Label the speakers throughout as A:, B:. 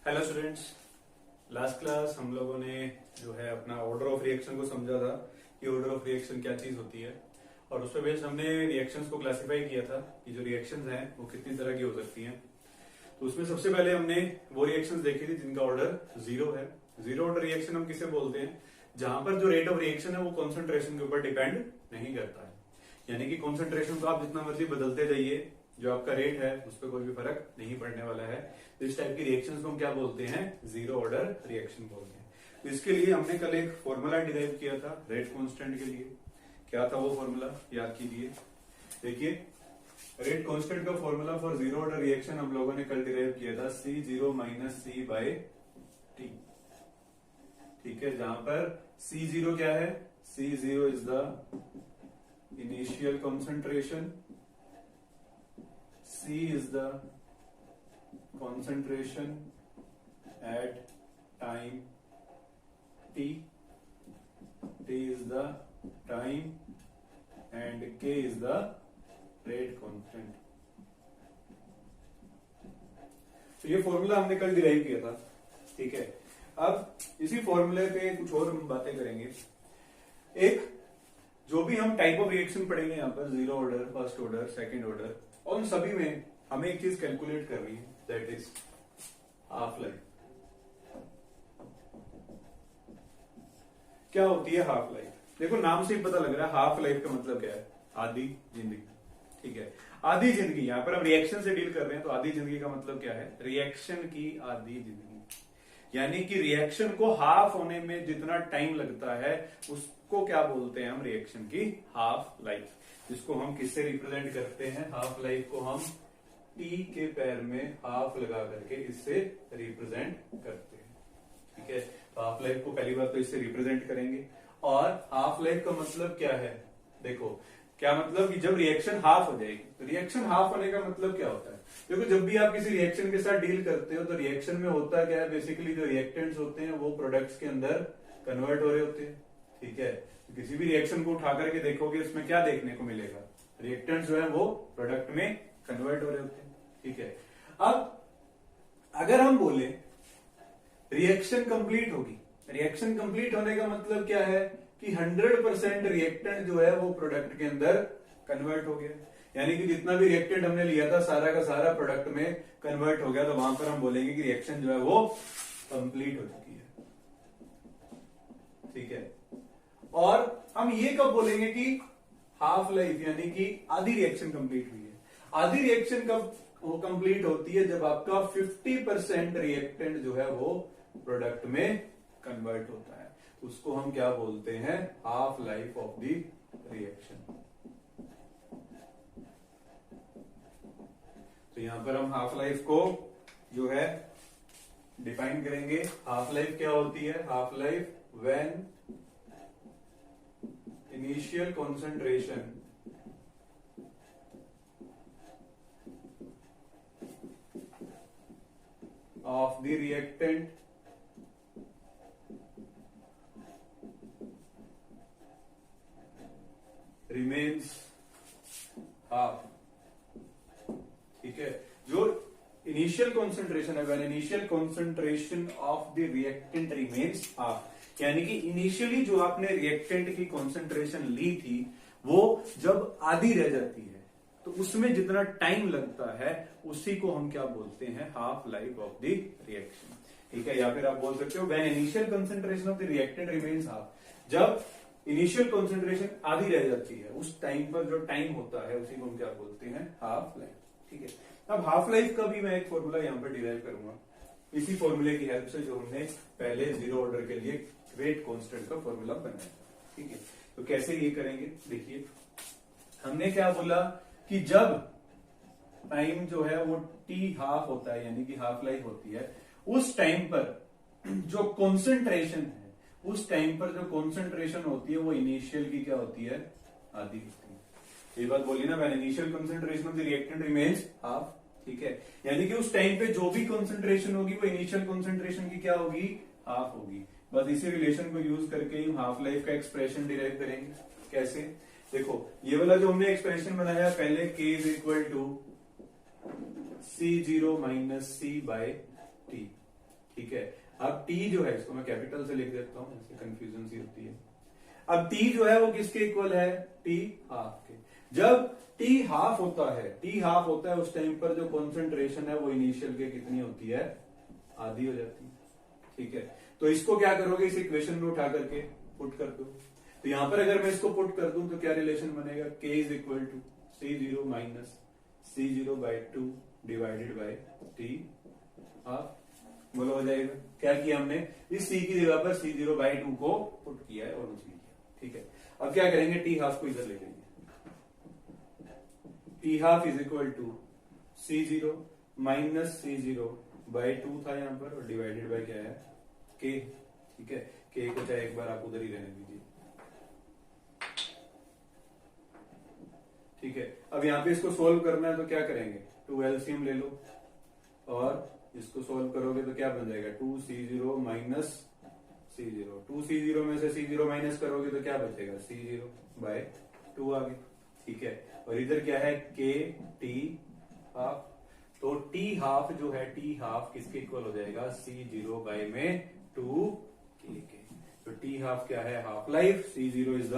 A: Hello students. Last class हम लोगों ने जो है अपना ऑर्डर ऑफ रिएक्शन को समझा था कि ऑर्डर ऑफ रिएक्शन क्या चीज होती है, और उस पर बेस्ड हमने रिएक्शंस को क्लासिफाई किया था कि जो रिएक्शंस हैं वो कितनी तरह की हो सकती हैं। तो उसमें सबसे पहले हमने वो रिएक्शंस देखी थी जिनका ऑर्डर जीरो है। जीरो ऑर्डर रिएक्शन हम किसे बोलते हैं? जहां पर जो रेट ऑफ रिएक्शन है वो कॉन्सेंट्रेशन के ऊपर डिपेंड नहीं करता है, यानी कि कॉन्सेंट्रेशन को आप जितना मर्जी बदलते जाइए, जो आपका रेट है उस पर कोई भी फर्क नहीं पड़ने वाला है। तो इस टाइप की रिएक्शंस को हम क्या बोलते हैं? जीरो ऑर्डर रिएक्शन बोलते हैं। तो इसके लिए हमने कल एक फॉर्मूला डिराइव किया था रेट कांस्टेंट के लिए। क्या था वो फॉर्मूला? याद कीजिए। देखिए, रेट कांस्टेंट का formula for zero order reaction हम लोगों ने कल डिराइव किया था C0 minus C by T। ठीक है, जहां पर C0 क्या है? C0 is the initial concentration, C is the concentration at time t, T is the time and K is the rate constant। तो ये फॉर्मूला हमने कल डिराइव किया था। ठीक है, अब इसी फॉर्मूले पे कुछ और हम बातें करेंगे। एक जो भी हम टाइप ऑफ रिएक्शन पढ़ेंगे यहाँ पर, zero order, first order, second order, और उन सभी में हमें एक चीज कैलकुलेट करनी है, दैट इज हाफ लाइफ। क्या होती है हाफ लाइफ? देखो, नाम से ही पता लग रहा है हाफ लाइफ का मतलब क्या है? आधी जिंदगी। ठीक है, आधी जिंदगी। यहां पर हम रिएक्शन से डील कर रहे हैं, तो आधी जिंदगी का मतलब क्या है? रिएक्शन की आधी जिंदगी, यानी कि रिएक्शन को हाफ होने में जितना टाइम लगता है उसको क्या बोलते हैं हम? रिएक्शन की हाफ लाइफ, जिसको हम किससे रिप्रेजेंट करते हैं? हाफ लाइफ को हम T के पैर में हाफ लगा करके इससे रिप्रेजेंट करते हैं। ठीक है, तो हाफ लाइफ को पहली बार तो इससे रिप्रेजेंट करेंगे। और हाफ लाइफ का मतलब क्या है? देखो, क्या मतलब कि जब रिएक्शन हाफ हो जाएगी, तो रिएक्शन हाफ होने का मतलब क्या होता है? देखो, जब भी आप किसी रिएक्शन के साथ डील करते हो तो रिएक्शन में होता क्या है? बेसिकली जो रिएक्टेंट्स होते हैं वो प्रोडक्ट्स के अंदर कन्वर्ट हो रहे होते हैं। ठीक है, तो किसी भी रिएक्शन को उठा करके देखोगे, उसमें क्या देखने को मिलेगा? रिएक्टेंट्स जो है वो प्रोडक्ट में कन्वर्ट हो रहे होते हैं। ठीक है, अब अगर हम बोले रिएक्शन कंप्लीट होगी, रिएक्शन कंप्लीट होने का मतलब क्या है? कि 100% रिएक्टेंट जो है वो प्रोडक्ट के अंदर कन्वर्ट हो गया, यानी कि जितना भी रिएक्टेंट हमने लिया था सारा का सारा प्रोडक्ट में कन्वर्ट हो गया। तो वहां पर हम बोलेंगे कि रिएक्शन जो है वो कंप्लीट हो चुकी है। ठीक है, और हम ये कब बोलेंगे कि हाफ लाइफ, यानी कि आधी रिएक्शन कंप्लीट हुई है? आधी रिएक्शन कब वो कंप्लीट होती है? जब आपका 50% रिएक्टेंट जो है वो प्रोडक्ट में कन्वर्ट होता है। उसको हम क्या बोलते हैं? Half life of the reaction. तो यहां पर हम हाफ लाइफ को जो है डिफाइन करेंगे। हाफ लाइफ क्या होती है? Half life when initial concentration of the reactant remains half। ठीक है, जो इनिशियल कॉन्सेंट्रेशन है, when initial concentration of the reactant remains half, यानी कि इनिशियली जो आपने रिएक्टेंट की कॉन्सेंट्रेशन ली थी वो जब आधी रह जाती है तो उसमें जितना टाइम लगता है उसी को हम क्या बोलते हैं? Half life of the reaction. ठीक है, या फिर आप बोल सकते हो when initial concentration of the reactant remains half, जब इनिशियल कंसेंट्रेशन आधी रह जाती है उस टाइम पर जो टाइम होता है उसी को हम क्या बोलते हैं? Half life. ठीक है, अब हाफ लाइफ का भी मैं एक फॉर्मूला यहां पर डिराइव करूंगा इसी फॉर्मूले की हेल्प से जो हमने पहले जीरो ऑर्डर के लिए रेट कांस्टेंट का फॉर्मूला बनाया। ठीक है, तो कैसे ये करेंगे? देखिए, हमने क्या बोला कि जब टाइम जो है वो T हाफ होता है, यानी कि हाफ लाइफ होती है, उस टाइम पर जो कॉन्सेंट्रेशन है, उस टाइम पर जो कॉन्सेंट्रेशन होती है वो इनिशियल की क्या होती है? आधी होती है। ये बात बोली ना, when initial concentration of the reactant remains half. ठीक है, यानी कि उस टाइम पे जो भी कॉन्सेंट्रेशन होगी वो इनिशियल कॉन्सेंट्रेशन की क्या होगी? हाफ होगी। बस इसी रिलेशन को यूज करके ही हाफ लाइफ का एक्सप्रेशन डिराइव करेंगे। कैसे? देखो, ये वाला जो हमने एक्सप्रेशन बनाया पहले, K is equal to C0 minus C by T। ठीक है। अब टी जो है, इसको मैं कैपिटल से लिख देता हूं, ऐसे कंफ्यूजन सी होती है। अब टी जो है वो किसके इक्वल है, टी हाफ के। जब टी हाफ होता है उस टाइम पर जो कॉन्सेंट्रेशन है वो इनिशियल के कितनी होती है, आधी हो जाती है, ठीक है। तो इसको क्या करोगे, इस इक्वेशन में उठा करके पुट कर दो। तो यहां पर अगर मैं इसको पुट कर दूं तो क्या रिलेशन बनेगा, k is equal to C0 minus C0 by 2 divided by T half. बोलो हो जाएगा, क्या किया हमने, इस C की जगह पर C0 बाई 2 को पुट किया है और उसी किया, ठीक है। अब क्या करेंगे, टी हाफ को इधर ले लेंगे, T half is equal to C0 minus C0 by 2 था यहां पर, और डिवाइडेड बाई क्या है, k, ठीक है। k को चाहे एक बार आप उधर ही रहने दीजिए, ठीक है। अब यहां पे इसको सोल्व करना है तो क्या करेंगे, 2 एलसीएम ले लो, और इसको सोल्व करोगे तो क्या बन जाएगा, 2C0 माइनस C0, 2C0 में से C0 माइनस करोगे तो क्या बचेगा, C0 बाय 2 आ गई, ठीक है। और इधर क्या है, k t हाफ। तो t हाफ जो है, t हाफ किसके इक्वल हो जाएगा, C0 बाय में 2k के। तो t हाफ क्या है, half life, C0 is the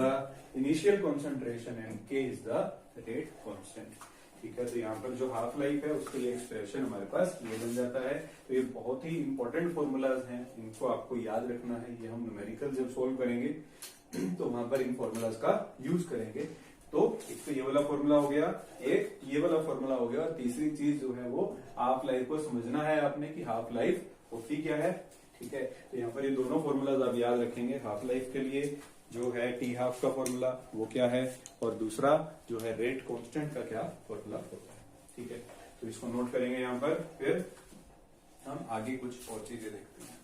A: initial concentration and k is the rate constant, ठीक है। तो यहाँ पर जो हाफ लाइफ है उसके लिए एक्सप्रेशन हमारे पास ये बन जाता है। तो ये बहुत ही इंपॉर्टेंट फॉर्मूलाज हैं, इनको आपको याद रखना है। ये हम न्यूमेरिकल जब सोल्व करेंगे तो वहां पर इन फॉर्मूलाज का यूज करेंगे। तो एक तो ये वाला फॉर्मूला हो गया, एक ये वाला फॉर्मूला हो गया, और तीसरी चीज जो है वो हाफ लाइफ को समझना है आपने कि हाफ लाइफ होती क्या है, ठीक है। तो यहाँ पर ये दोनों फॉर्मूलाज आप याद रखेंगे। हाफ लाइफ के लिए जो है टी हाफ का फॉर्मूला वो क्या है, और दूसरा जो है रेट कांस्टेंट का क्या फॉर्मूला होता है, ठीक है। तो इसको नोट करेंगे यहाँ पर, फिर हम आगे कुछ और चीजें देखते हैं।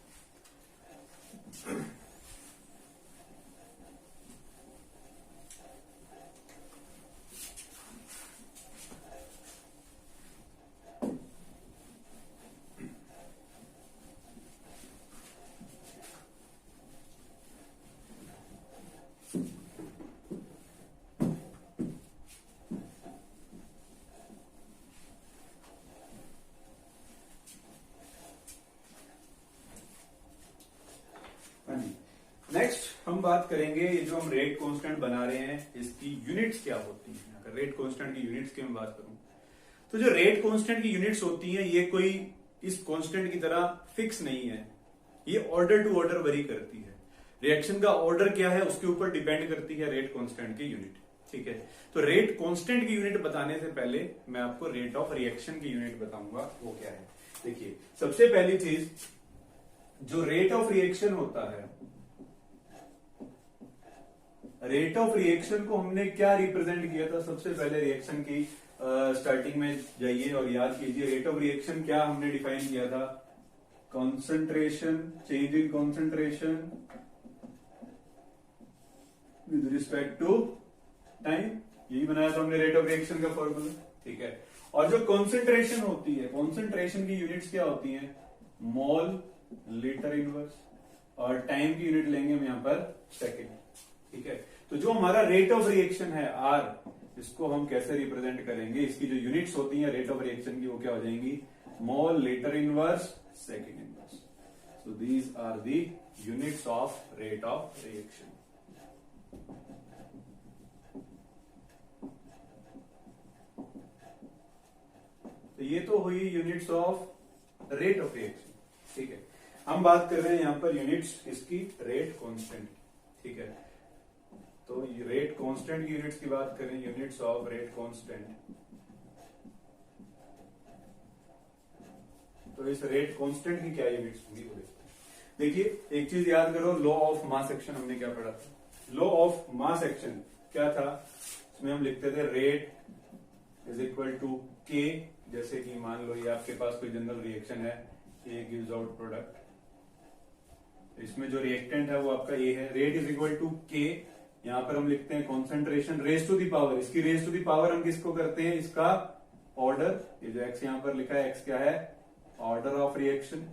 A: नेक्स्ट हम बात करेंगे, ये जो हम रेट कांस्टेंट बना रहे हैं इसकी यूनिट्स क्या होती हैं। अगर रेट कांस्टेंट की यूनिट्स की मैं बात करूं तो जो रेट कांस्टेंट की यूनिट्स होती हैं ये कोई इस कांस्टेंट की तरह फिक्स नहीं है, ये ऑर्डर टू ऑर्डर वरी करती है। रिएक्शन का ऑर्डर क्या है उसके ऊपर डिपेंड करती है रेट कांस्टेंट की यूनिट, ठीक है। तो रेट कांस्टेंट की यूनिट बताने से पहले मैं आपको रेट ऑफ रिएक्शन की यूनिट बताऊंगा, वो क्या है। देखिए सबसे पहली चीज, जो रेट ऑफ रिएक्शन होता है, रेट ऑफ रिएक्शन को हमने क्या रिप्रेजेंट किया था, सबसे पहले रिएक्शन की स्टार्टिंग में जाइए और याद कीजिए रेट ऑफ रिएक्शन क्या हमने डिफाइन किया था, concentration, change in concentration with respect to time, यही बनाया था हमने रेट ऑफ रिएक्शन का फॉर्मूला, ठीक है। और जो कॉन्सेंट्रेशन होती है, कॉन्सेंट्रेशन की यूनिट्स क्या होती हैं, मोल लीटर इनवर्स, और टाइम की यूनिट लेंगे हम यहां पर सेकेंड, ठीक है। तो जो हमारा रेट ऑफ रिएक्शन है आर, इसको हम कैसे रिप्रेजेंट करेंगे, इसकी जो यूनिट्स होती हैं रेट ऑफ रिएक्शन की वो क्या हो जाएंगी, mole litre inverse second inverse. So these are the units of rate of reaction. तो ये तो हुई units of rate of reaction, ठीक है। हम बात कर रहे हैं यहां पर यूनिट्स इसकी रेट कांस्टेंट, ठीक है। तो रेट कांस्टेंट की यूनिट्स की बात करें, यूनिट्स ऑफ रेट कांस्टेंट, तो इस रेट कांस्टेंट की क्या यूनिट्स होंगी वो देखते हैं। देखिए एक चीज याद करो, लॉ ऑफ मास एक्शन हमने क्या पढ़ा था, लॉ ऑफ मास एक्शन क्या था, इसमें हम लिखते थे रेट इज इक्वल टू के। जैसे कि मान लो ये आपके पास कोई जनरल रिएक्शन है, ए गिव्स आउट प्रोडक्ट, इसमें जो रिएक्टेंट है वो आपका ए है, रेट इज इक्वल टू के। यहां पर हम लिखते हैं concentration raise to the power, इसकी रेज टू दी पावर हम किसको करते हैं, इसका ऑर्डर, ये जो एक्स यहां पर लिखा है एक्स क्या है, ऑर्डर ऑफ रिएक्शन,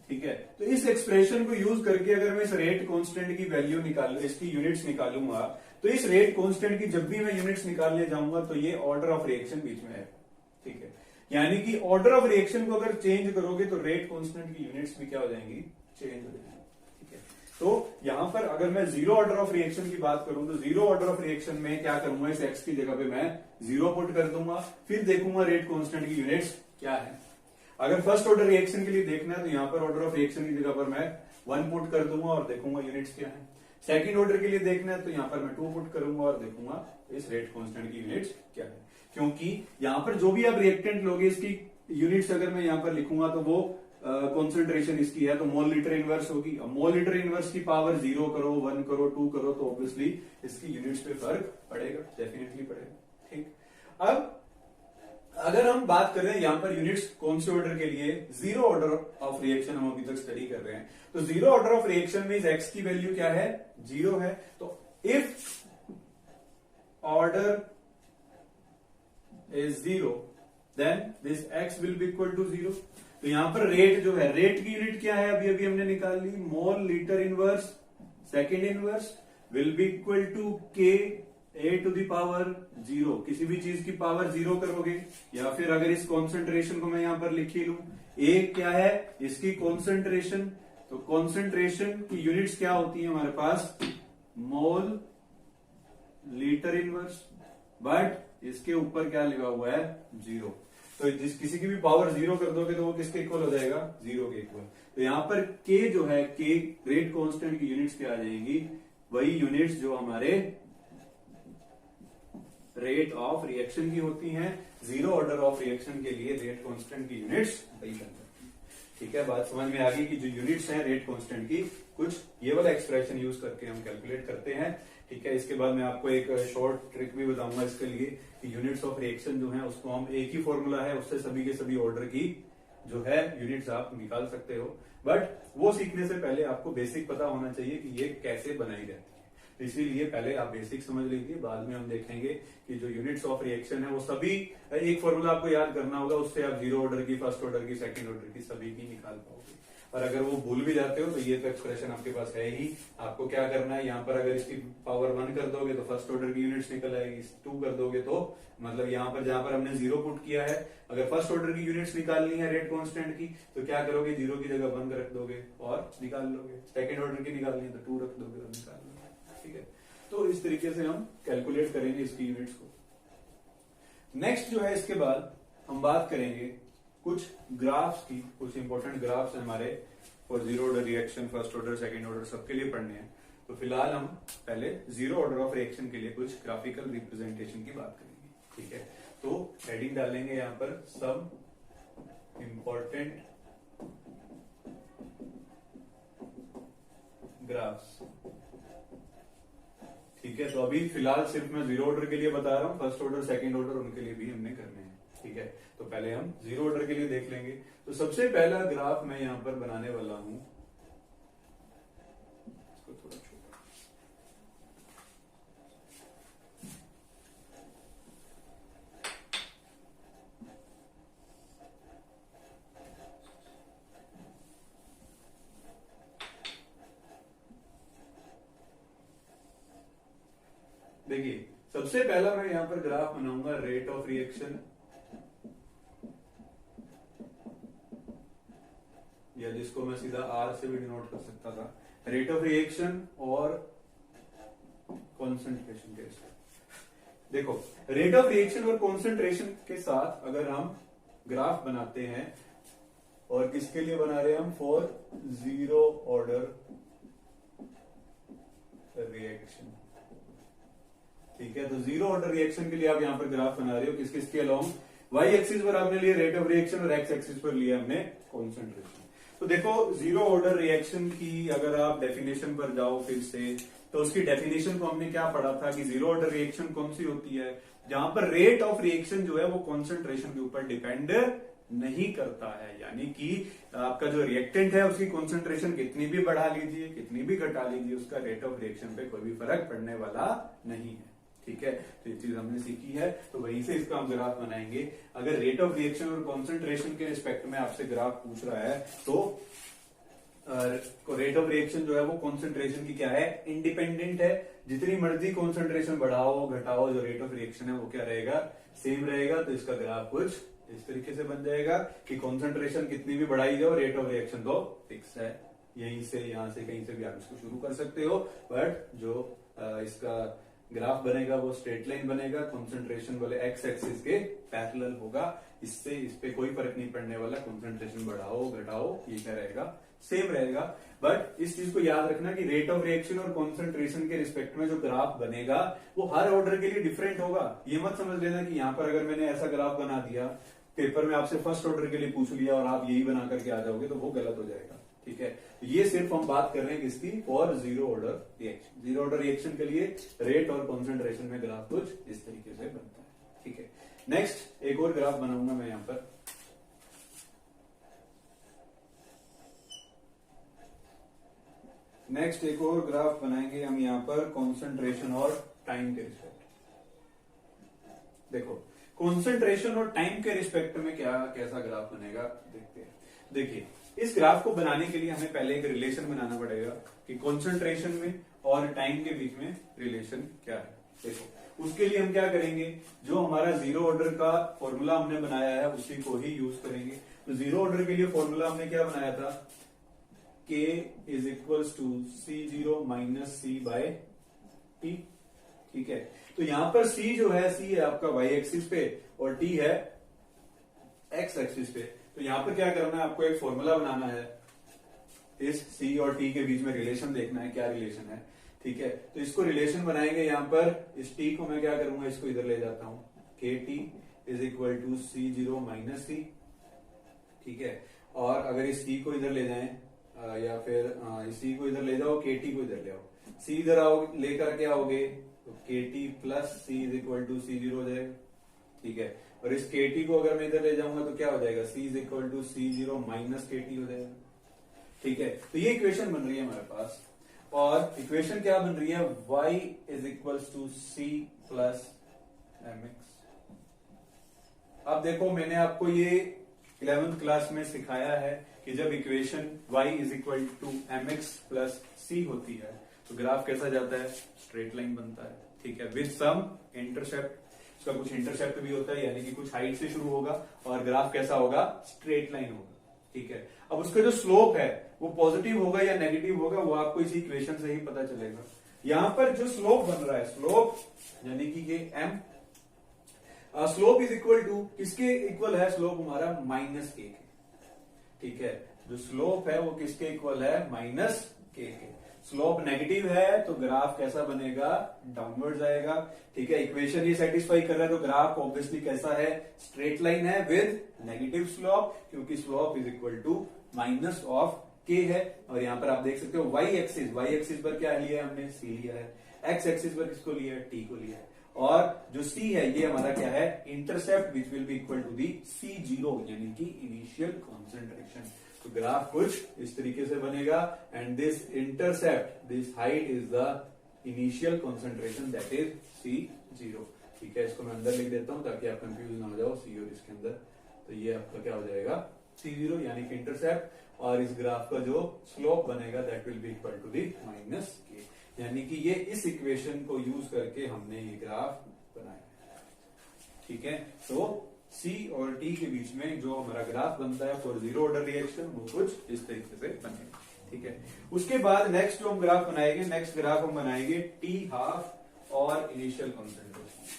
A: ठीक है। तो इस एक्सप्रेशन को यूज करके अगर मैं इस रेट कांस्टेंट की वैल्यू निकालू, इसकी यूनिट्स निकालूंगा, तो इस रेट कांस्टेंट की जब भी मैं यूनिट्स निकालने जाऊंगा तो ये ऑर्डर ऑफ रिएक्शन बीच में है, ठीक है। यानी कि ऑर्डर ऑफ रिएक्शन को अगर चेंज करोगे तो रेट कांस्टेंट की यूनिट्स भी क्या हो जाएंगी, चेंज हो जाएंगी। ठीक है, तो यहां पर अगर मैं जीरो ऑर्डर ऑफ रिएक्शन की बात करूं तो जीरो ऑर्डर ऑफ रिएक्शन में क्या करूंगा, इस एक्स की जगह पे मैं जीरो पुट कर दूंगा, फिर देखूंगा रेट कांस्टेंट की यूनिट्स क्या है। अगर फर्स्ट ऑर्डर रिएक्शन के लिए देखना है तो यहां पर ऑर्डर ऑफ रिएक्शन की जगह पर मैं 1 पुट कर दूंगा और देखूंगा यूनिट्स क्या है। सेकंड ऑर्डर के लिए देखना है तो यहां पर मैं 2 पुट करूंगा और देखूंगा इस रेट कांस्टेंट की यूनिट्स क्या है। क्योंकि यहां पर जो भी आप रिएक्टेंट लोगे इसकी यूनिट्स अगर मैं यहां पर लिखूंगा तो वो कॉन्सेंट्रेशन इसकी है तो मोल लीटर इनवर्स होगी। अब मोल लीटर इनवर्स की पावर 0 करो, 1 करो, 2 करो तो ऑब्वियसली इसकी यूनिट्स पे फर्क पड़ेगा, डेफिनेटली पड़ेगा। ठीक, अब अगर हम बात कर रहे हैं यहां पर यूनिट्स कौन से ऑर्डर के लिए, जीरो ऑर्डर ऑफ रिएक्शन हम अभी तक स्टडी कर रहे हैं, तो जीरो ऑर्डर ऑफ रिएक्शन में एक्स की वैल्यू क्या है, 0 है। तो if order is 0 then this x will be equal to 0। तो यहां पर रेट जो है, रेट की यूनिट क्या है, अभी अभी हमने निकाल ली, mole litre inverse second inverse will be equal to k a to the power 0। किसी भी चीज की पावर 0 करोगे, या फिर अगर इस कॉन्सेंट्रेशन को मैं यहां पर लिख ही लू, a क्या है, इसकी कॉन्सेंट्रेशन, तो कॉन्सेंट्रेशन की यूनिट्स क्या होती है हमारे पास, मोल लीटर इनवर्स, बट इसके ऊपर क्या लिखा हुआ है, 0। तो जिस किसी की भी पावर 0 कर दोगे तो वो किसके इक्वल हो जाएगा, 0 के इक्वल। तो यहां पर k जो है, k रेट कांस्टेंट की यूनिट्स क्या आ जाएंगी, वही यूनिट्स जो हमारे रेट ऑफ रिएक्शन की होती हैं। जीरो ऑर्डर ऑफ रिएक्शन के लिए रेट कांस्टेंट की यूनिट्स वही बन जाती है। ठीक है, बात समझ में आ गई कि जो यूनिट्स हैं रेट कांस्टेंट की, कुछ ये वाला एक्सप्रेशन यूज करके हम कैलकुलेट करते हैं। ठीक है, इसके बाद मैं आपको एक शॉर्ट ट्रिक भी बताऊंगा इसके लिए कि यूनिट्स ऑफ रिएक्शन जो है उसको हम, एक ही फॉर्मूला है उससे सभी के सभी ऑर्डर की जो है यूनिट्स आप निकाल सकते हो, बट वो सीखने से पहले आपको बेसिक पता होना चाहिए कि ये कैसे बनाई जाती है। तो इसीलिए पहले आप बेसिक समझ लीजिए, बाद में हम देखेंगे कि जो यूनिट्स ऑफ रिएक्शन है वो सभी, एक फॉर्मूला आपको याद करना होगा, उससे आप जीरो ऑर्डर की, फर्स्ट ऑर्डर की, सेकंड ऑर्डर की सभी की निकाल पाओगे। और अगर वो भूल भी जाते हो तो ये तो एक्सप्रेशन आपके पास है ही, आपको क्या करना है, यहाँ पर अगर इसकी पावर 1 कर दोगे तो फर्स्ट ऑर्डर की यूनिट्स निकल आएगी, 2 कर दोगे तो मतलब यहाँ पर जहां पर हमने 0 पुट किया है, अगर फर्स्ट ऑर्डर की यूनिट्स निकालनी है रेट कांस्टेंट की तो क्या करोगे, 0 की जगह 1 रख दोगे और निकाल लोगे। सेकंड ऑर्डर की निकालनी है तो 2 रख दोगे और निकाल लोगे। ठीक है, तो इस तरीके से हम कैलकुलेट करेंगे इसकी यूनिट्स को। नेक्स्ट जो है, इसके बाद हम बात करेंगे कुछ ग्राफ्स की, कुछ इंपॉर्टेंट ग्राफ्स हमारे और zero order reaction, first order, second order सबके लिए पढ़ने हैं। तो फिलहाल हम पहले जीरो ऑर्डर ऑफ रिएक्शन के लिए कुछ ग्राफिकल रिप्रेजेंटेशन की बात करेंगे। ठीक है, तो हेडिंग डालेंगे यहां पर सब इंपॉर्टेंट ग्राफ्स। ठीक है, तो अभी फिलहाल सिर्फ मैं जीरो ऑर्डर के लिए बता रहा हूं, फर्स्ट ऑर्डर, सेकंड ऑर्डर उनके लिए भी हमने करने हैं। ठीक है, तो पहले हम जीरो ऑर्डर के लिए देख लेंगे। तो सबसे पहला ग्राफ मैं यहां पर बनाने वाला हूं, इसको थोड़ा छोटा, देखिए सबसे पहला मैं यहां पर ग्राफ बनाऊंगा रेट ऑफ रिएक्शन, या जिसको मैं सीधा आर से भी डिनोट कर सकता था, रेट ऑफ रिएक्शन और कॉन्सेंट्रेशन के साथ। देखो रेट ऑफ रिएक्शन और कॉन्सेंट्रेशन के साथ अगर हम ग्राफ बनाते हैं, और किसके लिए बना रहे हैं हम, फॉर जीरो ऑर्डर रिएक्शन। ठीक है, तो जीरो ऑर्डर रिएक्शन के लिए आप यहां पर ग्राफ बना रहे हो, किस किसके अलोंग, वाई एक्सिस पर आपने लिए रेट ऑफ रिएक्शन और एक्स एक्सिस पर लिया हमने कॉन्सेंट्रेशन। तो देखो जीरो ऑर्डर रिएक्शन की अगर आप डेफिनेशन पर जाओ फिर से, तो उसकी डेफिनेशन को हमने क्या पढ़ा था कि जीरो ऑर्डर रिएक्शन कौन सी होती है, जहां पर रेट ऑफ रिएक्शन जो है वो कॉन्सेंट्रेशन के ऊपर डिपेंड नहीं करता है। यानी कि आपका जो रिएक्टेंट है उसकी कॉन्सेंट्रेशन कितनी भी बढ़ा लीजिए, कितनी भी घटा लीजिए, उसका रेट ऑफ रिएक्शन पे कोई भी फर्क पड़ने वाला नहीं है। ठीक है, तो ये चीज हमने सीखी है, तो वहीं से इसका हम ग्राफ बनाएंगे। अगर रेट ऑफ रिएक्शन और कॉन्सेंट्रेशन के रिस्पेक्ट में आपसे ग्राफ पूछ रहा है तो रेट ऑफ रिएक्शन जो है वो कॉन्सेंट्रेशन की क्या है, इंडिपेंडेंट है। जितनी मर्जी कॉन्सेंट्रेशन बढ़ाओ घटाओ, जो रेट ऑफ रिएक्शन है वो क्या रहेगा, सेम रहेगा। तो इसका ग्राफ कुछ इस तरीके से बन जाएगा कि कॉन्सेंट्रेशन कितनी भी बढ़ाई जाओ, रेट ऑफ रिएक्शन तो फिक्स है। यहीं से, यहां से, कहीं से भी आप इसको शुरू कर सकते हो, बट जो इसका ग्राफ बनेगा वो स्ट्रेट लाइन बनेगा, कॉन्सेंट्रेशन वाले एक्स एक्सिस के पैरेलल होगा। इससे इस पे कोई फर्क नहीं पड़ने वाला, कॉन्सेंट्रेशन बढ़ाओ घटाओ ये क्या रहेगा, सेम रहेगा। बट इस चीज को याद रखना कि रेट ऑफ रिएक्शन और कॉन्सेंट्रेशन के रिस्पेक्ट में जो ग्राफ बनेगा वो हर ऑर्डर के लिए डिफरेंट होगा। ये मत समझ लेना कि यहाँ पर अगर मैंने ऐसा ग्राफ बना दिया, पेपर में आपसे फर्स्ट ऑर्डर के लिए पूछ लिया और आप यही बना करके आ जाओगे, तो वो गलत हो जाएगा। ठीक है, ये सिर्फ हम बात कर रहे हैं किसकी, for zero order reaction. Zero order reaction के लिए रेट और कॉन्सेंट्रेशन में ग्राफ कुछ इस तरीके से बनता है। ठीक है, नेक्स्ट एक और ग्राफ बनाऊंगा मैं यहां पर। नेक्स्ट एक और ग्राफ बनाएंगे हम यहां पर कॉन्सेंट्रेशन और टाइम के रिस्पेक्ट। देखो कॉन्सेंट्रेशन और टाइम के रिस्पेक्ट में क्या कैसा ग्राफ बनेगा देखते हैं। देखिए, इस ग्राफ को बनाने के लिए हमें पहले एक रिलेशन बनाना पड़ेगा कि कॉन्सेंट्रेशन में और टाइम के बीच में रिलेशन क्या है। देखो उसके लिए हम क्या करेंगे, जो हमारा जीरो ऑर्डर का फॉर्मूला हमने बनाया है उसी को ही यूज करेंगे। तो जीरो ऑर्डर के लिए फॉर्मूला हमने क्या बनाया था, K is equals to C0 minus C by T। ठीक है, तो यहां पर C जो है, C है आपका y एक्सिस पे और T है x एक्सिस पे। तो यहां पर क्या करना है, आपको एक फॉर्मूला बनाना है, इस C और T के बीच में रिलेशन देखना है, क्या रिलेशन है। ठीक है, तो इसको रिलेशन बनाएंगे। यहां पर इस T को मैं क्या करूंगा, इसको इधर ले जाता हूं, KT is equal to C0 minus C। ठीक है, और अगर इस C को इधर ले जाएं या फिर इस C को इधर ले जाओ, KT को इधर ले आओ, C इधर आओ लेकर के आओगे तो KT plus C is equal to C0 हो जाएगा। ठीक है, और इस KT को अगर मैं इधर ले जाऊंगा तो क्या हो जाएगा, C is equal to C0 minus KT हो जाएगा। ठीक है, तो ये इक्वेशन बन रही है हमारे पास, और इक्वेशन क्या बन रही है, y is equal to C plus mx। अब देखो मैंने आपको ये 11th क्लास में सिखाया है कि जब equation y is equal to mx plus c होती है तो ग्राफ कैसा जाता है, स्ट्रेट लाइन बनता है। ठीक है, विद सम इंटरसेप्ट। इसका कुछ इंटरसेप्ट भी होता है, यानी कि कुछ हाइट से शुरू होगा और ग्राफ कैसा होगा, स्ट्रेट लाइन होगा। ठीक है, अब उसका जो स्लोप है वो पॉजिटिव होगा या नेगेटिव होगा वो आपको इस इक्वेशन से ही पता चलेगा। यहां पर जो स्लोप बन रहा है, स्लोप यानी कि ये m, slope is equal to, किसके इक्वल है स्लोप हमारा, माइनस के। ठीक है, जो स्लोप है वो किसके इक्वल है, माइनस के। स्लोप नेगेटिव है तो ग्राफ कैसा बनेगा, डाउनवर्ड जाएगा। ठीक है, इक्वेशन ये सेटिस्फाई कर रहा है तो ग्राफ ऑब्वियसली कैसा है, स्ट्रेट लाइन है विद नेगेटिव स्लोप, क्योंकि slope is equal to minus of K है। और यहां पर आप देख सकते हो y एक्सिस पर क्या लिया है हमने, c लिया है। x एक्सिस पर किसको लिया है, t को लिया है। और जो c है ये हमारा क्या है, intercept which will be equal to the C0 यानी कि इनिशियल कॉन्सेंट्रेशन। तो ग्राफ कुछ इस तरीके से बनेगा, and this intercept, this height is the initial concentration that is C0। ठीक है, इसको मैं अंदर लिख देता हूं ताकि आप कंफ्यूज ना हो जाओ, C और इसके अंदर। तो ये आपका क्या हो जाएगा, C0 यानी कि इंटरसेप्ट, और इस ग्राफ का जो स्लोप बनेगा that will be equal to the minus K. यानी कि ये इस इक्वेशन को यूज करके हमने ये ग्राफ बनाया। ठीक है, तो C और T के बीच में जो हमारा ग्राफ बनता है फॉर जीरो ऑर्डर रिएक्शन वो कुछ इस तरीके से बनेगा। ठीक है, उसके बाद नेक्स्ट जो हम ग्राफ बनाएंगे, नेक्स्ट ग्राफ हम बनाएंगे T हाफ और इनिशियल कॉन्सेंट्रेशन।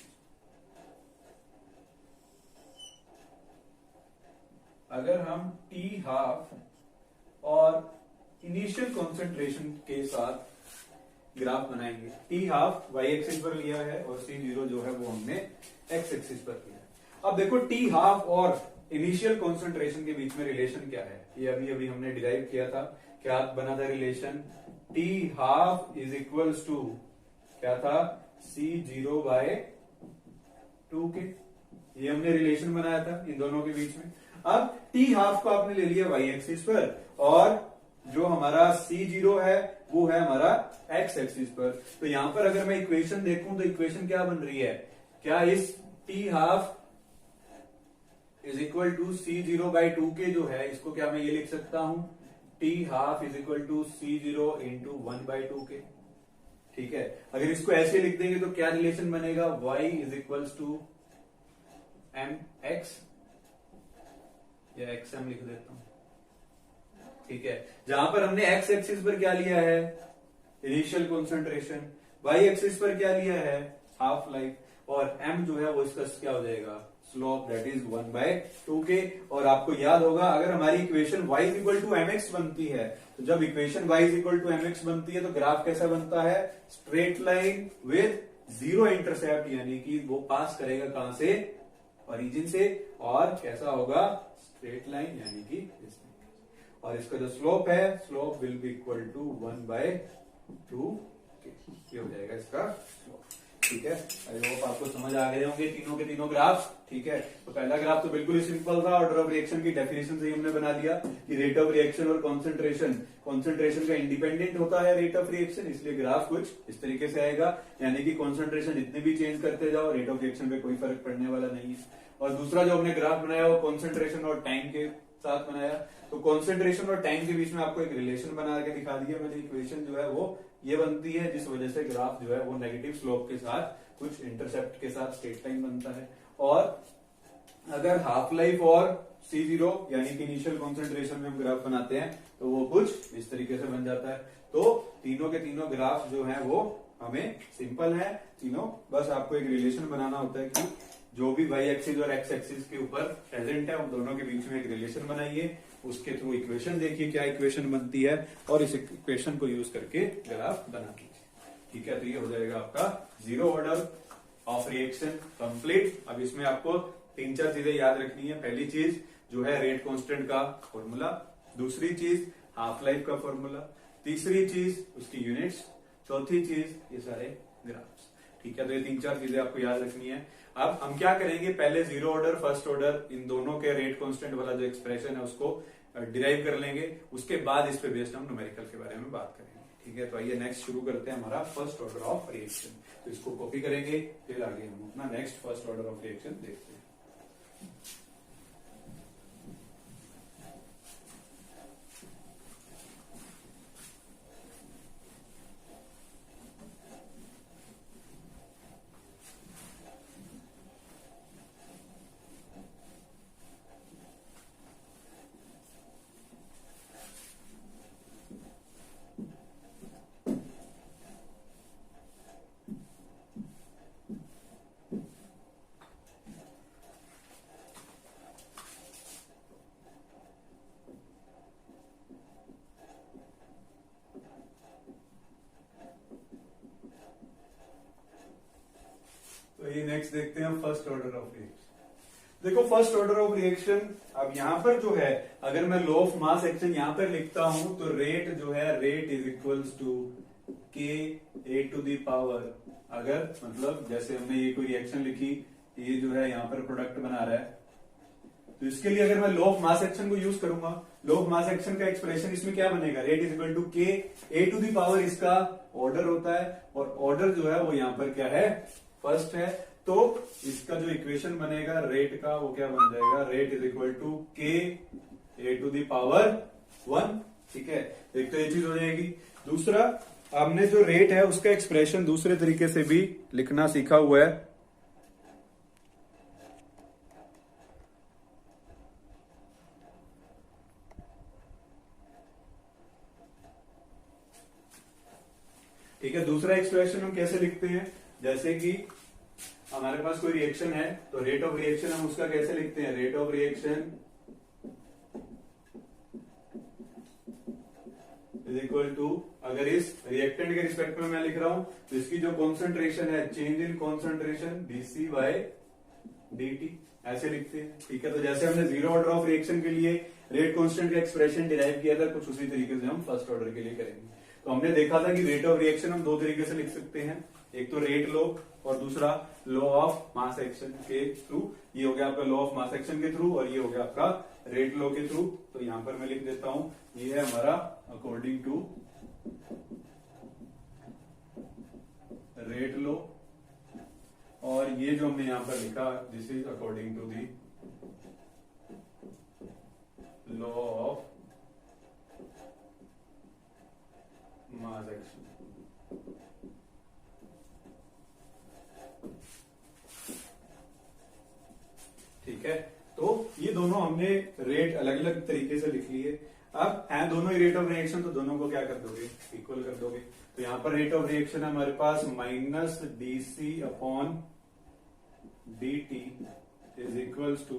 A: अगर हम T हाफ और इनिशियल कॉन्सेंट्रेशन के साथ ग्राफ बनाएंगे, T हाफ y एक्सिस पर लिया है और C0 जो है वो हमने x एक्सिस पर लिया है। अब देखो T हाफ और इनिशियल कॉन्सेंट्रेशन के बीच में रिलेशन क्या है, ये अभी अभी हमने डिराइव किया था। क्या बना था relation, T half is equals to क्या था, C0 बाय 2k। ये हमने रिलेशन बनाया था इन दोनों के बीच में। अब T हाफ को आपने ले लिया y एक्सिस पर, और जो हमारा C0 है वो है हमारा x एक्सिस पर। तो यहां पर अगर मैं इक्वेशन देखूं तो इक्वेशन क्या बन रही है, क्या इस T half is equal to C0 by 2k जो है, इसको क्या मैं ये लिख सकता हूं, T half is equal to C0 into 1 by 2k। ठीक है, अगर इसको ऐसे लिख देंगे तो क्या रिलेशन बनेगा, y is equal to mx या XM लिख देता हूं, ठीक है। जहां पर हमने एक्स एक्सिस पर क्या लिया है, इनिशियल कंसंट्रेशन, वाई एक्सिस पर क्या लिया है, हाफ लाइफ, और m जो है वो इसका क्या हो जाएगा, स्लोप, दैट इज 1/2k। और आपको याद होगा अगर हमारी equation y is equal to mx बनती है, तो जब equation y is equal to mx बनती है तो ग्राफ कैसा बनता है, straight line with zero intercept, यानी कि वो पास करेगा कहां से, ओरिजिन से, और कैसा होगा, स्ट्रेट लाइन, यानी कि इसमें। और इसका जो स्लोप है, slope will be equal to 1/2, ये हो जाएगा इसका स्लोप, ठीक है। आई होप आपको समझ आ गए होंगे तीनों के तीनों ग्राफ, ठीक है। तो पहला ग्राफ तो बिल्कुल ही सिंपल था, ऑर्डर ऑफ रिएक्शन की डेफिनेशन से ही हमने बना लिया कि रेट ऑफ रिएक्शन और कॉन्सेंट्रेशन का इंडिपेंडेंट होता है रेट ऑफ रिएक्शन, इसलिए ग्राफ कुछ इस तरीके से आएगा, यानी कि कॉन्सेंट्रेशन जितने भी चेंज करते जाओ रेट ऑफ रिएक्शन पे कोई फर्क पड़ने वाला नहीं है। और दूसरा जो हमने ग्राफ बनाया वो कॉन्सेंट्रेशन और टाइम के साथ बनाया, तो कॉन्सेंट्रेशन और टाइम के बीच में आपको एक रिलेशन बना के दिखा दिया मैंने, इक्वेशन जो है वो ये बनती है, जिस वजह से ग्राफ जो है वो नेगेटिव स्लोप के साथ कुछ इंटरसेप्ट के साथ स्ट्रेट लाइन बनता है। और अगर हाफ लाइफ और C0 यानी कि इनिशियल कॉन्सेंट्रेशन में हम ग्राफ बनाते हैं तो वो कुछ इस तरीके से बन जाता है। तो तीनों के तीनों ग्राफ जो है वो हमें सिंपल है तीनों, बस आपको एक रिलेशन बनाना होता है कि जो भी y एक्सिस और x एक्सिस के ऊपर प्रेजेंट है उन दोनों के बीच में एक रिलेशन बनाइए, उसके थ्रू इक्वेशन देखिए क्या इक्वेशन बनती है, और इस इक्वेशन को यूज करके ग्राफ बना दीजिए, ठीक है। तो ये हो जाएगा आपका zero order of reaction complete. अब इसमें आपको तीन चार चीजें याद रखनी है। पहली चीज जो है रेट कांस्टेंट का फॉर्मूला, दूसरी चीज हाफ लाइफ का फॉर्मूला, तीसरी चीज उसकी यूनिट्स, चौथी चीज ये सारे ग्राफ्स, ठीक है। तो ये तीन चार चीजें आपको याद रखनी है। अब हम क्या करेंगे, पहले zero order first order in दोनों के रेट कांस्टेंट वाला जो एक्सप्रेशन है उसको डिराइव कर लेंगे, उसके बाद इस पे बेस्ड हम न्यूमेरिकल के बारे में बात करेंगे, ठीक है। तो आइए नेक्स्ट शुरू करते हैं हमारा फर्स्ट ऑर्डर ऑफ रिएक्शन। तो इसको कॉपी करेंगे, फिर आगे हम अपना next first order of reaction देखते हैं। तो ये नेक्स्ट देखते हैं फर्स्ट ऑर्डर ऑफ रिएक्शन। देखो फर्स्ट ऑर्डर ऑफ रिएक्शन, अब यहां पर जो है अगर मैं लॉ ऑफ मास एक्शन यहां पर लिखता हूं तो रेट जो है rate is equals to k a to the power, अगर मतलब जैसे हमने ये कोई रिएक्शन लिखी, ये जो है यहां पर प्रोडक्ट बना रहा है, तो इसके लिए अगर मैं लॉ ऑफ मास एक्शन को यूज करूंगा, लॉ ऑफ मास एक्शन का एक्सप्रेशन इसमें क्या बनेगा, rate is equal to k a to the power, इसका ऑर्डर होता है, और ऑर्डर जो है वो यहां पर क्या है, फर्स्ट है। तो इसका जो इक्वेशन बनेगा रेट का वो क्या बन जाएगा, rate is equal to k a to the power 1, ठीक है। एक तो ये चीज हो जाएगी। दूसरा, आपने जो रेट है उसका एक्सप्रेशन दूसरे तरीके से भी लिखना सीखा हुआ है, ठीक है। दूसरा एक्सप्रेशन हम कैसे लिखते हैं, जैसे कि हमारे पास कोई रिएक्शन है तो रेट ऑफ रिएक्शन हम उसका कैसे लिखते हैं, rate of reaction is equal to, अगर इस रिएक्टेंट के रिस्पेक्ट में मैं लिख रहा हूं तो इसकी जो कॉन्सेंट्रेशन है, change in concentration dc by dt, ऐसे लिखते हैं, ठीक है। तो जैसे हमने जीरो ऑर्डर ऑफ रिएक्शन के लिए रेट कांस्टेंट का एक्सप्रेशन डिराइव किया था, कुछ उसी तरीके से हम फर्स्ट ऑर्डर के लिए करेंगे। तो हमने देखा था कि रेट ऑफ रिएक्शन हम दो तरीके से लिख सकते हैं, एक तो रेट लॉ और दूसरा लॉ ऑफ मास एक्शन के थ्रू। ये हो गया आपका लॉ ऑफ मास एक्शन के थ्रू और ये हो गया आपका रेट लॉ के थ्रू। तो यहां पर मैं लिख देता हूं, ये है हमारा अकॉर्डिंग टू रेट लॉ, और ये जो हमने यहां पर लिखा this is according to the law of mass action. ठीक है, तो ये ये दोनों हमने रेट अलग अलग तरीके से लिख लिए। अब है दोनों ही रेट ऑफ रिएक्शन, तो दोनों को क्या कर दोगे, इक्वल कर दोगे। तो यहां पर रेट ऑफ रिएक्शन है हमारे पास minus DC upon D T is equals to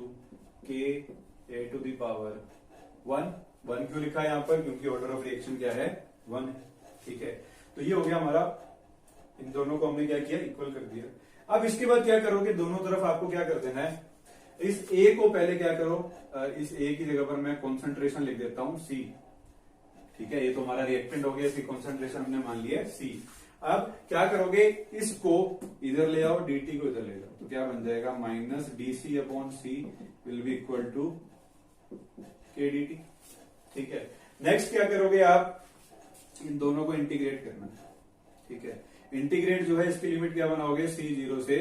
A: K A to the power 1 क्यों लिखा है यहां पर, क्योंकि ऑर्डर ऑफ रिएक्शन क्या है, 1 है। ठीक है, तो ये हो गया हमारा, इन दोनों को हमने क्या किया, इक्वल कर दिया। अब इसके बाद क्या करोगे, दोनों तरफ आपको क्या कर देना है, इस ए को पहले क्या करो, इस ए की जगह पर मैं कॉन्सेंट्रेशन लिख देता हूं सी। ठीक है, ये तो हमारा रिएक्टेंट हो गया, इसकी कॉन्सेंट्रेशन हमने मान लिया सी। अब क्या करोगे, इसको इधर ले आओ, dt को इधर ले जाओ, तो क्या बन जाएगा, minus DC upon C will be equal to K dt। ठीक है, नेक्स्ट क्या करोगे आप, इन दोनों को इंटीग्रेट करना। ठीक है, इंटीग्रेट जो है इसकी लिमिट क्या बनाओगे, सी 0 से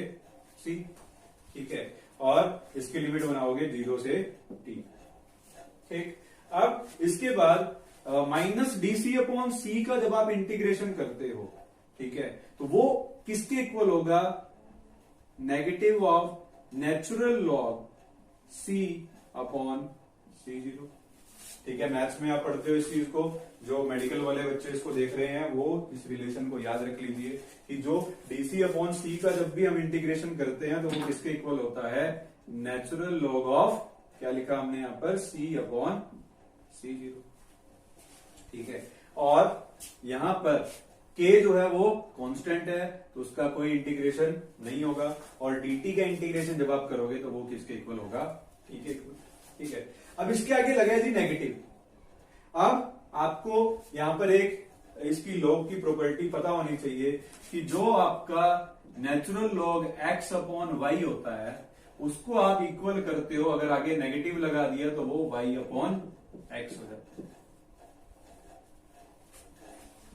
A: सी। ठीक है, और इसकी लिमिट बनाओगे 0 से t। ठीक, अब इसके बाद माइनस डीसी अपॉन सी का जब आप इंटीग्रेशन करते हो, ठीक है, तो वो किसके इक्वल होगा, negative of natural log C upon C0। ठीक है, मैथ्स में आप पढ़ते हो इस चीज को, जो मेडिकल वाले बच्चे इसको देख रहे हैं वो इस रिलेशन को याद रख लीजिए कि जो डीसी अपॉन सी का जब भी हम इंटीग्रेशन करते हैं तो वो किसके इक्वल होता है, नेचुरल लॉग ऑफ, क्या लिखा हमने यहां पर, सी अपॉन C0। ठीक है, और यहां पर k जो है वो कांस्टेंट है, तो उसका कोई इंटीग्रेशन नहीं होगा, और dt का इंटीग्रेशन जब आप करोगे तो वो किसके इक्वल होगा, ठीक है। ठीक है, अब इसके आगे लगा है जी नेगेटिव। अब आपको यहां पर एक इसकी लॉग की प्रॉपर्टी पता होनी चाहिए कि जो आपका natural log x upon Y होता है उसको आप इक्वल करते हो, अगर आगे नेगेटिव लगा दिया तो वो y अपॉन x हो जाता है।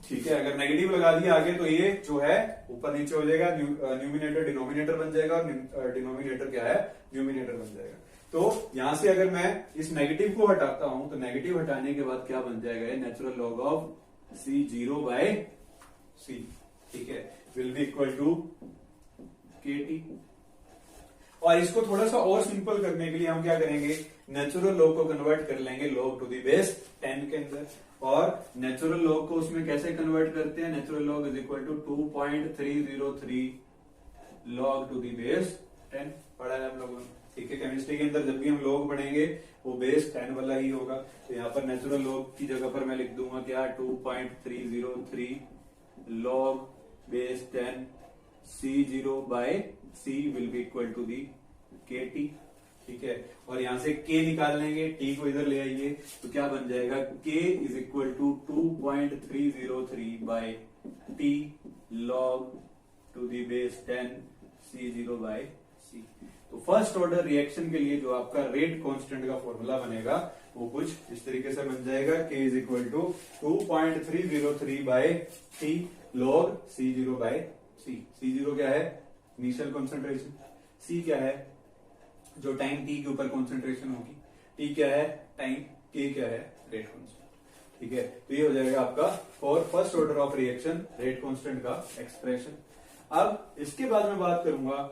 A: ठीक है, अगर नेगेटिव लगा दिया आगे तो ये जो है ऊपर नीचे हो जाएगा, न्यूमिनेटर डिनोमिनेटर बन जाएगा, और डिनोमिनेटर क्या है, न्यूमिनेटर बन जाएगा। तो यहां से अगर मैं इस नेगेटिव को हटाता हूं तो नेगेटिव हटाने के बाद क्या बन जाएगा, natural log of C0 by C। ठीक है, will be equal to KT। और इसको थोड़ा सा और सिंपल करने के लिए हम क्या करेंगे, नेचुरल लॉग को कन्वर्ट कर लेंगे लॉग टू द बेस 10 के अंदर, और नेचुरल लॉग को उसमें कैसे कन्वर्ट करते हैं, natural log is equal to 2.303 log to the base 10 पढ़ा है हम लोगों ने। ठीक है, केमिस्ट्री के अंदर जब भी हम लॉग पढ़ेंगे वो बेस 10 वाला ही होगा। तो यहाँ पर नेचुरल लॉग की जगह पर मैं लिख दूंगा क्या, 2.303 log base 10 C0 by C will be equal to the KT। ठीक है, और यहां से K निकाल लेंगे, T को इधर ले आइए, तो क्या बन जाएगा, K is equal to 2.303 by T log to the base 10 C0 by C। तो फर्स्ट ऑर्डर रिएक्शन के लिए जो आपका रेट कांस्टेंट का फॉर्मूला बनेगा वो कुछ इस तरीके से बन जाएगा, K is equal to 2.303 by T log C0 by C। C0 क्या है, इनिशियल कॉन्सेंट्रेशन, C क्या है, जो टाइम t के ऊपर कॉन्सेंट्रेशन होगी, t क्या है टाइम, k क्या है रेट कांस्टेंट। ठीक है, तो ये हो जाएगा आपका for first order of reaction rate constant का एक्सप्रेशन। अब इसके बाद मैं बात करूंगा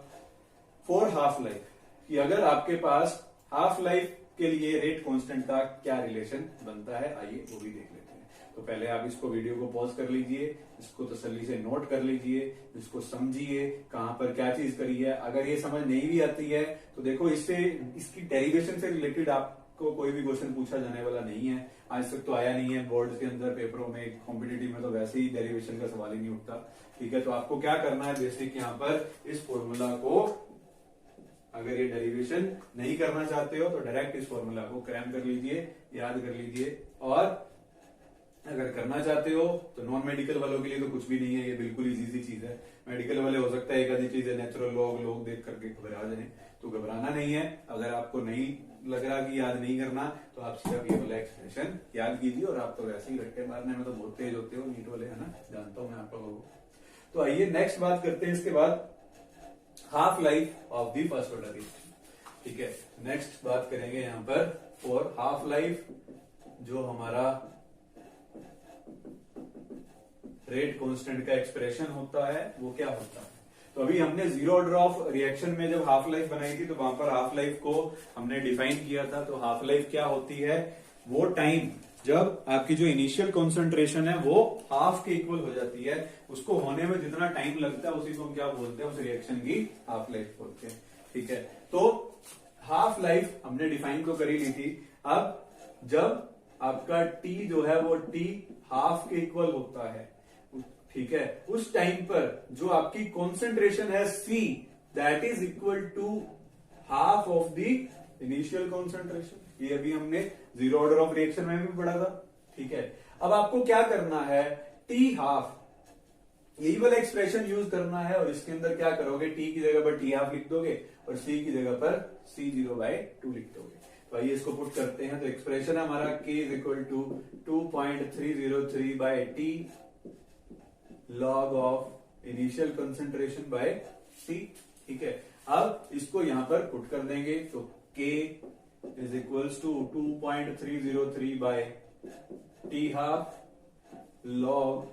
A: फॉर हाफ लाइफ, कि अगर आपके पास हाफ लाइफ के लिए रेट कांस्टेंट का क्या रिलेशन बनता है, आइए वो भी देख लेते हैं। तो पहले आप इसको वीडियो को पॉज कर लीजिए, इसको तसल्ली से नोट कर लीजिए, इसको समझिए कहां पर क्या चीज करी है। अगर ये समझ नहीं भी आती है तो देखो, इससे इसकी डेरिवेशन से रिलेटेड आपको कोई भी क्वेश्चन पूछा जाने वाला नहीं है, आज तक तो आया नहीं है बोर्ड के अंदर, पेपरों में, कॉम्पिटिटिव में तो वैसे ही डेरिवेशन का सवाल ही नहीं उठता। ठीक है, तो आपको क्या करना है, बेसिक यहाँ पर इस फॉर्मूला को, अगर ये डेरिवेशन नहीं करना चाहते हो तो डायरेक्ट इस फॉर्मूला को क्रैम कर लीजिए, याद कर लीजिए, और अगर करना चाहते हो तो नॉन मेडिकल वालों के लिए तो कुछ भी नहीं है, ये बिल्कुल इजी चीज है। मेडिकल वाले हो सकता है एक आधी चीज है, नेचुरल लोग देख करके घबरा जाए, तो घबराना नहीं है। अगर आपको नहीं लग रहा कि याद नहीं करना तो आप सिर्फ ये वाला एक्सप्रेशन याद कीजिए, और आप तो वैसे ही रट्टे मारने में तो बहुत तेज होते हो, नीट वाले, है ना, जानता हूं मैं आप लोगों को। तो आइए नेक्स्ट बात करते हैं इसके बाद half life of the first order reaction. ठीक है, नेक्स्ट बात करेंगे यहां पर फॉर हाफ लाइफ, जो हमारा रेट कांस्टेंट का एक्सप्रेशन होता है वो क्या होता है। तो अभी हमने जीरो ऑर्डर ऑफ रिएक्शन में जब हाफ लाइफ बनाई थी तो वहां पर हाफ लाइफ को हमने डिफाइन किया था। तो हाफ लाइफ क्या होती है, वो टाइम जब आपकी जो इनिशियल कॉन्सेंट्रेशन है वो हाफ के इक्वल हो जाती है, उसको होने में जितना टाइम लगता है उसी को हम क्या बोलते हैं, उस रिएक्शन की हाफ लाइफ बोलते हैं। ठीक है, तो हाफ लाइफ हमने डिफाइन तो कर ही ली थी। अब जब आपका टी जो है वो टी हाफ के इक्वल होता है, ठीक है, उस टाइम पर जो आपकी कॉन्सेंट्रेशन है C, that is equal to half of the initial concentration. ये अभी हमने जीरो ऑर्डर ऑफ रिएक्शन में भी पढ़ा था। ठीक है, अब आपको क्या करना है, टी हाफ, यही वाला एक्सप्रेशन यूज करना है और इसके अंदर क्या करोगे, टी की जगह पर टी हाफ लिख दोगे और सी की जगह पर C0/2 लिख दोगे। तो आइए इसको पुट करते हैं। तो एक्सप्रेशन है हमारा K is equal to 2.303/T log of initial concentration by C। ठीक है, अब इसको यहां पर पुट कर देंगे तो K is equals to 2.303/T half log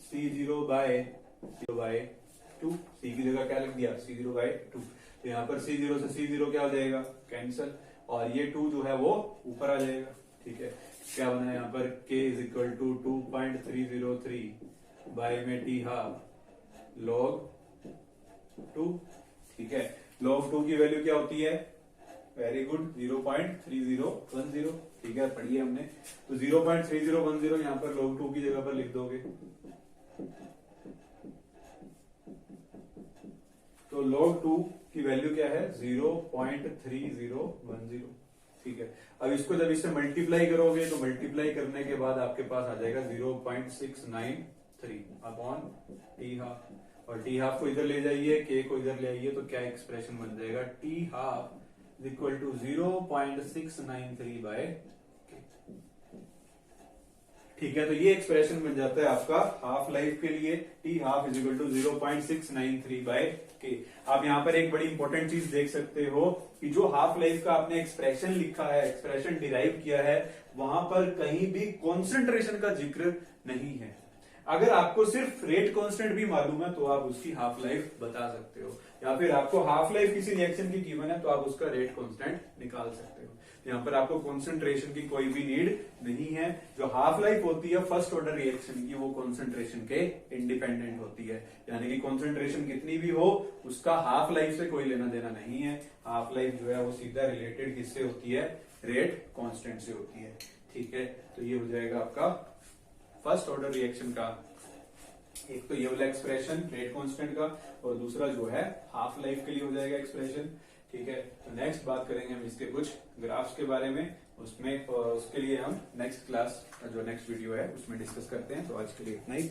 A: C0/2। C की जगह क्या लिख दिया, C0/2। तो यहां पर C0 से C0 क्या हो जाएगा, कैंसल, और ये 2 जो है वो ऊपर आ जाएगा। ठीक है, क्या बना है यहाँ पर, K is equal to 2.303 T half log 2। ठीक है, log 2 की वैल्यू क्या होती है, वेरी गुड, 0.3010। ठीक है, पढ़िए हमने। तो 0.3010 यहां पर log 2 की जगह पर लिख दोगे। तो log 2 की वैल्यू क्या है, 0.3010। ठीक है, अब इसको जब इससे मल्टीप्लाई करोगे तो मल्टीप्लाई करने के बाद आपके पास आ जाएगा 0.693 अपॉन टी हाफ, और टी हाफ को इधर ले जाइए, के को इधर ले आइए, तो क्या एक्सप्रेशन बन जाएगा, T half is equal to 0.693/K। ठीक है, तो ये एक्सप्रेशन बन जाता है आपका हाफ लाइफ के लिए, T half is equal to 0.693/K। आप यहाँ पर एक बड़ी इंपॉर्टेंट चीज देख सकते हो कि जो हाफ लाइफ का आपने एक्सप्रेशन लिखा है, एक्सप्रेशन डिराइव किया है, वहां पर कहीं भी कॉन्सेंट्रेशन का जिक्र नहीं है। अगर आपको सिर्फ रेट कांस्टेंट भी मालूम है तो आप उसकी हाफ लाइफ बता सकते हो, या फिर आपको हाफ लाइफ किसी रिएक्शन की गिवन है तो आप उसका रेट कांस्टेंट निकाल सकते हो। यहाँ पर आपको कॉन्सेंट्रेशन की कोई भी नीड नहीं है। जो हाफ लाइफ होती है फर्स्ट ऑर्डर रिएक्शन की, वो कॉन्सेंट्रेशन के इंडिपेंडेंट होती है, यानी कि कॉन्सेंट्रेशन कितनी भी हो उसका हाफ लाइफ से कोई लेना देना नहीं है। हाफ लाइफ जो है वो सीधा रिलेटेड किससे होती है, रेट कांस्टेंट से होती है। ठीक है, तो ये हो जाएगा आपका फर्स्ट ऑर्डर रिएक्शन का, एक तो ये वाला एक्सप्रेशन रेट कांस्टेंट का, और दूसरा जो है हाफ लाइफ के लिए हो जाएगा एक्सप्रेशन। ठीक है, तो नेक्स्ट बात करेंगे हम इसके कुछ ग्राफ्स के बारे में, उसके लिए हम नेक्स्ट क्लास जो नेक्स्ट वीडियो है उसमें डिस्कस करते हैं। तो आज के लिए इतना ही।